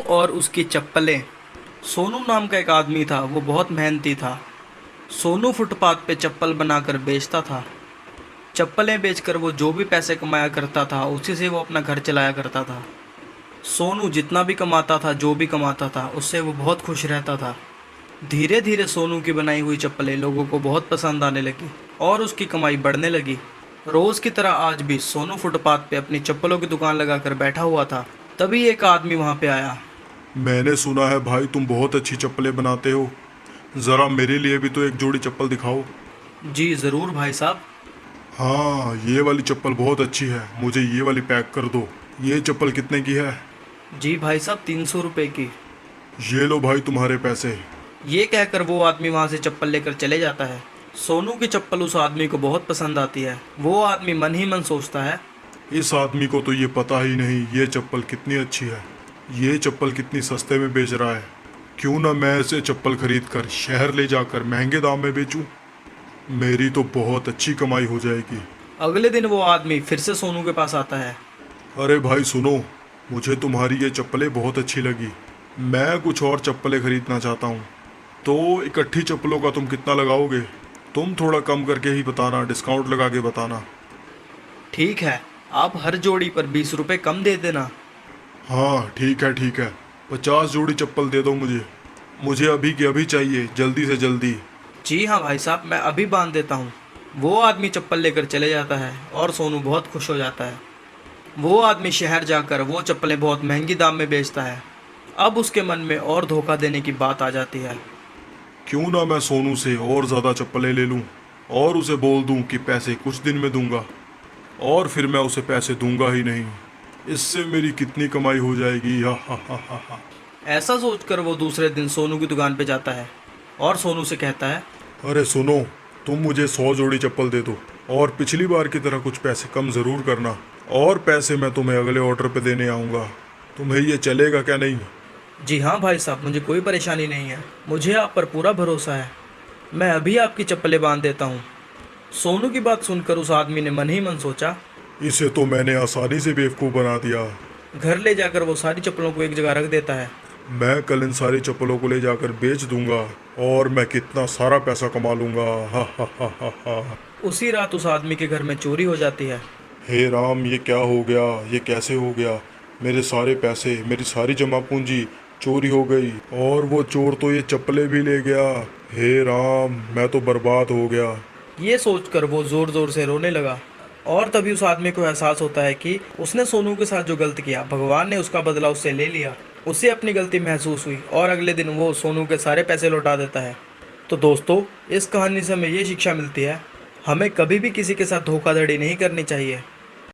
और उसकी चप्पलें। सोनू नाम का एक आदमी था, वो बहुत मेहनती था। सोनू फुटपाथ पे चप्पल बनाकर बेचता था। चप्पलें बेचकर वो जो भी पैसे कमाया करता था उसी से वो अपना घर चलाया करता था। सोनू जितना भी कमाता था, जो भी कमाता था, उससे वो बहुत खुश रहता था। धीरे धीरे सोनू की बनाई हुई चप्पलें लोगों को बहुत पसंद आने लगी और उसकी कमाई बढ़ने लगी। रोज़ की तरह आज भी सोनू फुटपाथ पे अपनी चप्पलों की दुकान लगाकर बैठा हुआ था। तभी एक आदमी वहाँ पे आया। मैंने सुना है भाई तुम बहुत अच्छी चप्पलें बनाते हो। ज़रा मेरे लिए भी तो एक जोड़ी चप्पल दिखाओ। जी ज़रूर भाई साहब। हाँ, ये वाली चप्पल बहुत अच्छी है, मुझे ये वाली पैक कर दो। ये चप्पल कितने की है? जी भाई साहब, 300 रुपये की। ये लो भाई तुम्हारे पैसे। ये कहकर वो आदमी वहाँ से चप्पल लेकर चले जाता है। सोनू की चप्पल उस आदमी को बहुत पसंद आती है। वो आदमी मन ही मन सोचता है, इस आदमी को तो ये पता ही नहीं ये चप्पल कितनी अच्छी है, ये चप्पल कितनी सस्ते में बेच रहा है। क्यों ना मैं इसे चप्पल खरीद कर शहर ले जाकर महंगे दाम में बेचूं? मेरी तो बहुत अच्छी कमाई हो जाएगी। अगले दिन वो आदमी फिर से सोनू के पास आता है। अरे भाई सुनो, मुझे तुम्हारी ये चप्पलें बहुत अच्छी लगी। मैं कुछ और चप्पलें खरीदना चाहता हूँ। तो इकट्ठी चप्पलों का तुम कितना लगाओगे? तुम थोड़ा कम करके ही बताना, डिस्काउंट लगा के बताना। ठीक है, आप हर जोड़ी पर 20 रुपये कम दे देना। हाँ ठीक है ठीक है, 50 जोड़ी चप्पल दे दो मुझे। मुझे अभी के अभी चाहिए, जल्दी से जल्दी। जी हाँ भाई साहब, मैं अभी बांध देता हूँ। वो आदमी चप्पल लेकर चले जाता है और सोनू बहुत खुश हो जाता है। वो आदमी शहर जाकर वो चप्पलें बहुत महंगी दाम में बेचता है। अब उसके मन में और धोखा देने की बात आ जाती है। क्यों ना मैं सोनू से और ज़्यादा चप्पलें ले लूँ और उसे बोल दूँ कि पैसे कुछ दिन में दूंगा, और फिर मैं उसे पैसे दूंगा ही नहीं। इससे मेरी कितनी कमाई हो जाएगी। हा हा हा हा हा। ऐसा सोचकर वो दूसरे दिन सोनू की दुकान पे जाता है और सोनू से कहता है, अरे सुनो, तुम मुझे 100 जोड़ी चप्पल दे दो और पिछली बार की तरह कुछ पैसे कम ज़रूर करना, और पैसे मैं तुम्हें अगले ऑर्डर पे देने आऊँगा। तुम्हें ये चलेगा क्या? नहीं? जी हाँ भाई साहब, मुझे कोई परेशानी नहीं है, मुझे आप पर पूरा भरोसा है। मैं अभी आपकी चप्पलें बांध देता हूँ। सोनू की बात सुनकर उस आदमी ने मन ही मन सोचा। इसे तो मैंने आसानी से बेवकूफ़ बना दिया। घर ले जाकर वो सारी चप्पलों को एक जगह रख देता है। मैं कल इन सारी चप्पलों को ले जाकर बेच दूंगा और मैं कितना सारा पैसा कमा लूंगा। हा हा हा हा हा। उसी रात उस आदमी के घर में चोरी हो जाती है। हे राम, ये क्या हो गया? ये कैसे हो गया? मेरे सारे पैसे, मेरी सारी जमा पूंजी चोरी हो गई, और वो चोर तो ये चप्पलें भी ले गया। हे राम, मैं तो बर्बाद हो गया। ये सोचकर वो जोर जोर से रोने लगा। और तभी उस आदमी को एहसास होता है कि उसने सोनू के साथ जो गलत किया, भगवान ने उसका बदला उससे ले लिया। उसे अपनी गलती महसूस हुई और अगले दिन वो सोनू के सारे पैसे लौटा देता है। तो दोस्तों, इस कहानी से हमें ये शिक्षा मिलती है, हमें कभी भी किसी के साथ धोखाधड़ी नहीं करनी चाहिए।